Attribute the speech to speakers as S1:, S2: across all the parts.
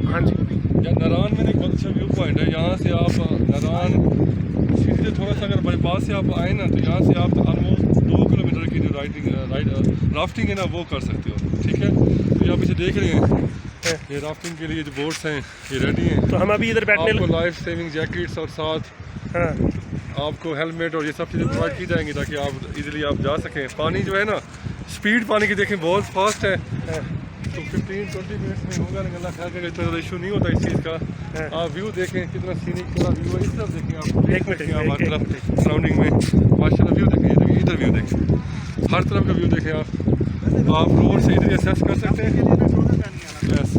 S1: हाँ जी।
S2: या नारायण में एक बहुत अच्छा व्यू पॉइंट है। यहाँ से आप नारायण सीधे थोड़ा सा अगर बाईपास से आप आए ना तो यहाँ से आप ऑलमोस्ट 2 किलोमीटर की जो राफ्टिंग है ना वो कर सकते हो। ठीक है, तो यहाँ पीछे देख रहे हैं ये राफ्टिंग के लिए जो बोट्स हैं ये रेडी हैं।
S1: तो हम अभी इधर बैठने
S2: आपको लाइफ सेविंग जैकेट्स और साथ
S1: हाँ
S2: आपको हेलमेट और ये सब चीज़ें प्रोवाइड की जाएंगी ताकि आप इजीली आप जा सकें। पानी जो है ना स्पीड पानी की देखें बहुत फास्ट है, तो 15-20 मिनट्स में होगा लेकिन अल्लाह खैर करेगा इतना इशू नहीं होता इस चीज़ का। आप व्यू देखें कितना सीनिक पूरा व्यू है। इस तरफ देखें आप,
S1: एक मिनट
S2: हमारी तरफ सराउंडिंग में माशाल्लाह व्यू देखें, इधर व्यू देखें, हर तरफ का व्यू देखें। आप रोड से इधर असेस कर सकते हैं। यस,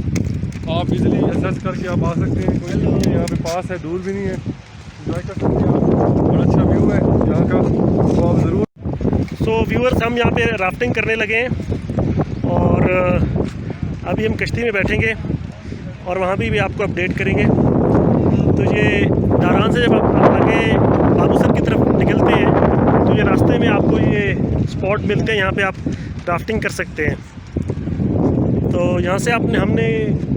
S2: आप इजीली असेस करके आप आ सकते हैं, कोई नहीं है यहाँ पे पास है, दूर भी नहीं है, इंजॉय कर सकते हैं आप। बड़ा अच्छा व्यू है यहाँ का, तो आप ज़रूर।
S1: सो व्यूअर्स हम यहाँ पे राफ्टिंग करने लगे हैं और अभी हम कश्ती में बैठेंगे और वहाँ भी आपको अपडेट करेंगे। तो ये नारायण से जब आप आगे बाबूसर की तरफ निकलते हैं तो ये रास्ते में आपको ये स्पॉट मिलते हैं, यहाँ पे आप राफ्टिंग कर सकते हैं। तो यहाँ से हमने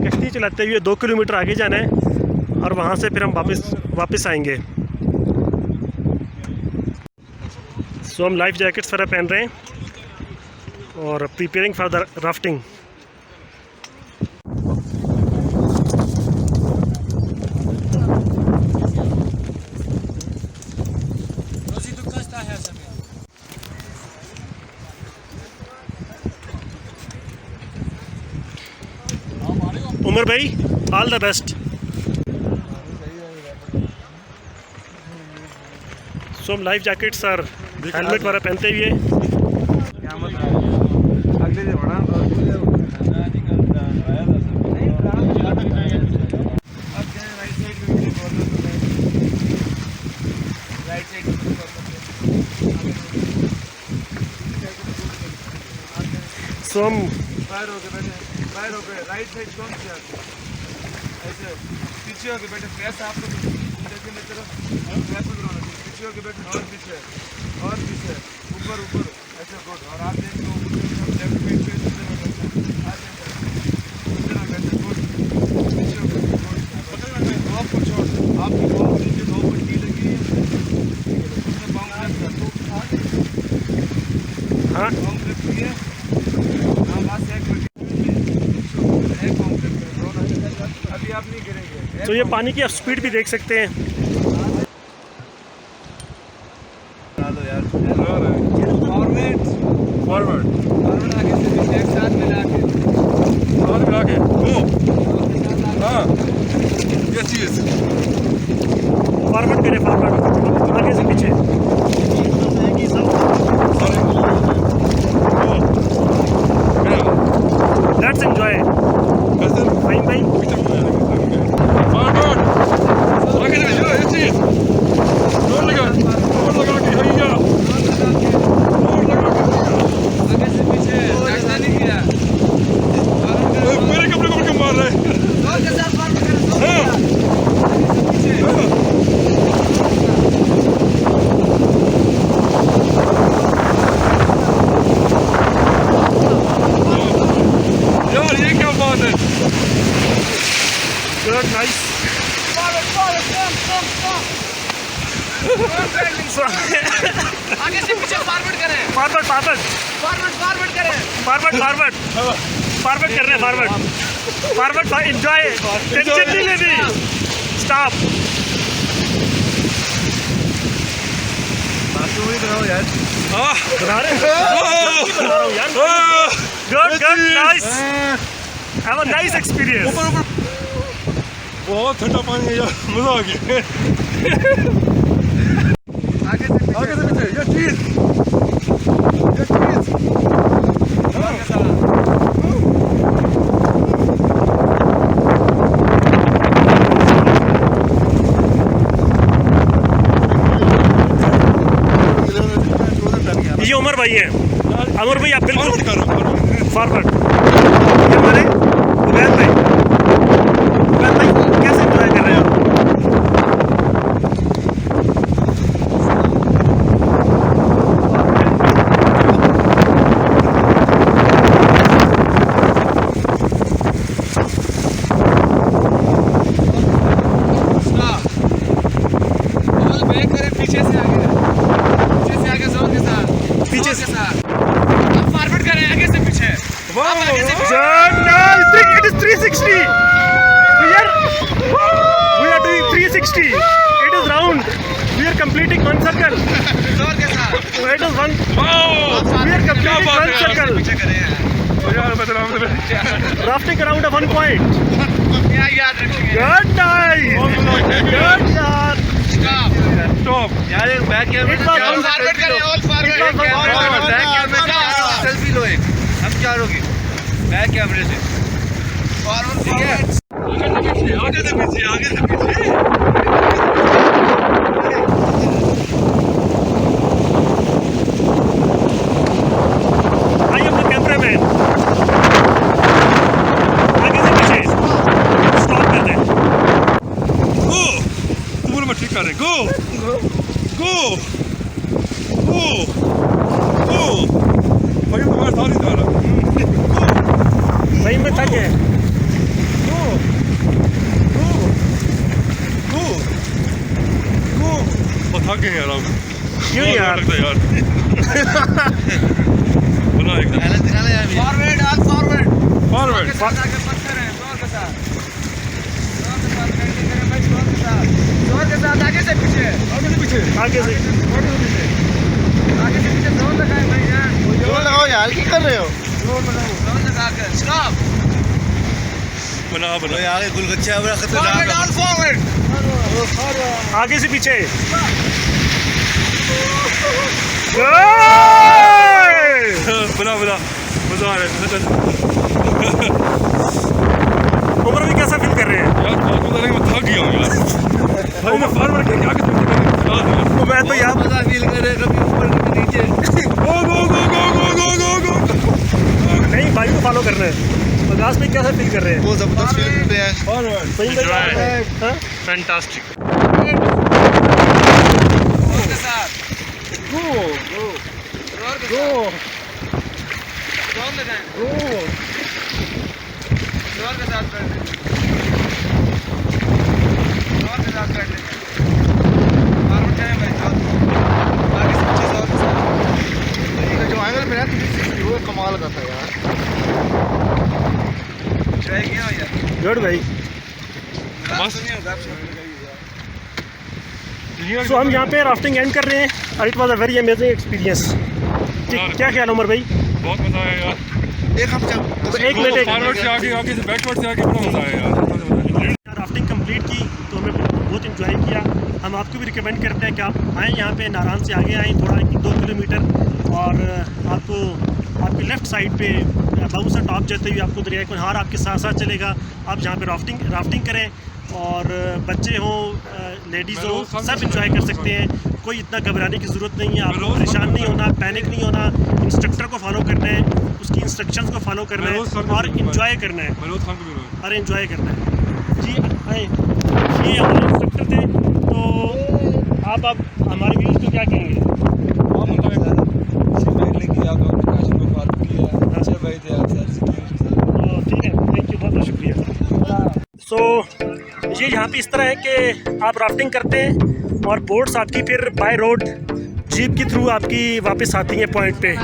S1: कश्ती चलाते हुए 2 किलोमीटर आगे जाना है और वहाँ से फिर हम वापस आएंगे। सो हम लाइफ जैकेट्स वगैरह पहन रहे हैं और preparing for the rafting. Umar भाई ऑल द बेस्ट। सो हम लाइफ जैकेट्स और हेलमेट वगैरह पहनते हुए सो हम
S3: पैर हो गए राइट साइड कौन सी आती है ऐसे पीछे हो के बैठे प्रेस आपको देखने की तरफ प्रेस करना चाहिए। पीछे हो के बैठे और पीछे ऊपर ऊपर ऐसे गुड। और आप देख लो लेफ्ट पेट पे बैठे गुड। पीछे हो के गुड। ड्रॉप को छोड़ आपकी बॉल नीचे 2 पट्टी लगी है उसमें बाउंस
S1: हाँ
S3: बाउंस किए हाँ बस अभी आप नहीं गिरेंगे।
S1: तो ये पानी की आप स्पीड भी देख सकते हैं।
S2: फॉरवर्ड
S3: आगे से पीछे एक साथ मिला के
S2: हाँ ये चीज़
S1: फॉरवर्ड करें, फॉरवर्ड आगे से पीछे। लेट्स एंजॉय फाइन भाई।
S2: फॉरवर्ड आगे से ये चीज़ जोर लगा के हैया जोर लगा के
S3: आगे से पीछे ऐसा नहीं किया।
S2: मेरे कपड़े को क्यों मार रहे हैं?
S3: जोर के साथ मार के आगे से पीछे
S2: यार ये क्या बात है?
S1: Good nice.
S3: आगे से पीछे फॉरवर्ड करें
S1: फॉरवर्ड फॉरवर्ड
S3: फॉरवर्ड करें
S1: फॉरवर्ड फॉरवर्ड फॉरवर्ड कर रहे हैं, फॉरवर्ड फॉरवर्ड एंजॉय, टेंशन नहीं लेनी, स्टॉप। बना रहे हैं? बना रहा हूँ यार। Good good nice, have a nice experience.
S2: बहुत ठंडा पानी है यार, मजा आ गया।
S3: आगे से
S2: पीछे ये चीज़
S1: ये उमर भाई है। अमर भाई आप बिल्कुल फॉरवर्ड। ये हमारे उबैद भाई, उबैद भाई कैसे एंजॉय कर रहे हो? वन
S2: वाओ
S1: वी आर
S2: क्या
S1: कंप्लीटिंग
S2: बात
S1: वन
S2: है
S1: सर्कल
S3: पीछे करे हैं
S2: यार मतलब
S1: राफ्टिंग अराउंड 1 पॉइंट
S3: क्या याद रखेंगे
S1: गुड नाइस गुड यार
S2: स्टॉप
S3: यार एक बैक कैमरे
S1: It was
S3: ऑल फॉरवर्ड करें ऑल फॉरवर्ड बैक कैमरे से सेल्फी लो एक हम चारों की बैक कैमरे से फॉरवर्ड ठीक है
S2: आगे से पीछे
S1: आई एम द कैमरामैन आगे से पीछे स्टॉप कर दे
S2: गो तुम लोग ठीक कर रहे गो गो गो गो भाई तुम्हारा सारी जा रहा
S1: सही में थक गए
S2: गो गो गो गो और थक गए यार अब
S1: क्यों यार
S2: लगता है यार बना एकदम
S3: दिखा ले यार फॉरवर्ड ऑल फॉरवर्ड
S2: फॉरवर्ड
S3: आगे पत्थर है जोर के साथ पेंटिंग करें भाई जोर के साथ आगे से पीछे
S2: आगे से पीछे
S1: आगे से
S3: आगे से पीछे जोर लगाए भाई यार
S4: जोर लगाओ यार क्या कर रहे हो
S3: जोर लगा कर स्टॉप
S2: बना बना
S4: आगे गुलगच्छा बड़ा
S3: फॉरवर्ड ऑल फॉरवर्ड
S1: आगे से पीछे
S2: बना बना मजा आ रहा है
S1: उम्र भी कैसा फील कर रहे हैं
S2: यार बात बता रहे मैं थक गया हूँ यार भाई मैं फॉरवर्ड करके आगे
S1: तो मैं तो यहाँ
S4: मजा फील कर रहे कभी ऊपर कभी नीचे
S2: गो गो गो गो गो गो गो गो
S1: नहीं बाइक को फॉलो करना है प्रकाश भाई कैसा फील कर रहे हैं
S4: वो जबरदस्त फील पे है
S2: फॉरवर्ड
S1: सही में हाँ?
S2: फैंटास्टिक
S3: जोर के साथ
S2: गो
S3: जोर के
S2: गो
S3: साथ जोर लगाएं
S2: गो
S3: जोर के साथ कर लें जोर के साथ कर लें फॉरवर्ड करें भाई जोर आगे से पीछे जोर के साथ
S4: जो एंगल में है 360 वो कमाल का था यार
S3: ट्राई किया हो यार
S1: गुड भाई
S2: बस।
S3: नहीं होगा
S1: सो हम यहाँ पे राफ्टिंग एंड कर रहे हैं और it was a very amazing experience क्या ख्याल उमर भाई
S2: बहुत मजा आया यार
S4: एक हम जब
S1: तो एक मिनट
S2: फॉरवर्ड से आगे आगे से बैकवर्ड से आगे बड़ा मजा आया यार
S1: राफ्टिंग कंप्लीट की तो हमें बहुत इंजॉय किया हम आपको भी रिकमेंड करते हैं कि आप आएँ यहाँ पे नारायण से आगे आएँ थोड़ा 1-2 किलोमीटर और आपको आपकी लेफ़्ट साइड पे बहुत सा टॉप जाते हुए आपको दरिया कुनहार आपके साथ साथ चलेगा आप जहाँ पे राफ्टिंग करें और बच्चे हों लेडीज़ हो सब इंजॉय कर सकते हैं कोई इतना घबराने की ज़रूरत नहीं है आपको परेशान नहीं होना पैनिक नहीं होना इंस्ट्रक्टर को फॉलो करना है उसकी इंस्ट्रक्शंस को फॉलो करना है और इंजॉय करना है
S2: मैं रोज खान को भी रोज
S1: और एंजॉय करना है जी आए ये हमारे इंस्ट्रक्टर थे तो आप हमारे व्यूज़ को क्या कहेंगे तो ठीक है थैंक यू बहुत बहुत शुक्रिया सो ये यहाँ पे इस तरह है कि आप राफ्टिंग करते हैं और बोट्स आपकी फिर बाय रोड जीप के थ्रू आपकी वापस आती हैं पॉइंट पे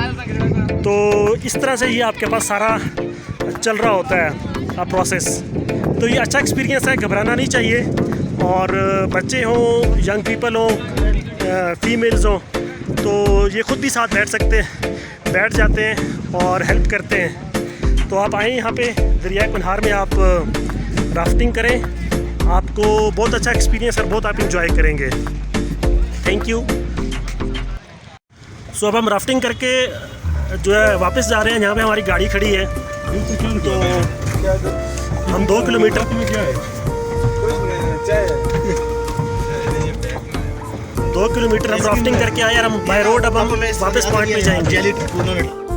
S1: तो इस तरह से ही आपके पास सारा चल रहा होता है प्रोसेस तो ये अच्छा एक्सपीरियंस है घबराना नहीं चाहिए और बच्चे हों यंग पीपल हों फीमेल्स हों तो ये खुद भी साथ बैठ जाते हैं और हेल्प करते हैं तो आप आएँ यहाँ पे दरिया कुनहार में आप राफ्टिंग करें आपको बहुत अच्छा एक्सपीरियंस और बहुत आप इंजॉय करेंगे थैंक यू सो अब हम राफ्टिंग करके जो है वापस जा रहे हैं यहाँ पे हमारी गाड़ी खड़ी है तो हम 2 किलोमीटर
S2: क्या है
S1: 2 किलोमीटर हम राफ्टिंग करके आए और हम बाय रोड अब हम वापस पॉइंट पे जाएंगे
S4: जेली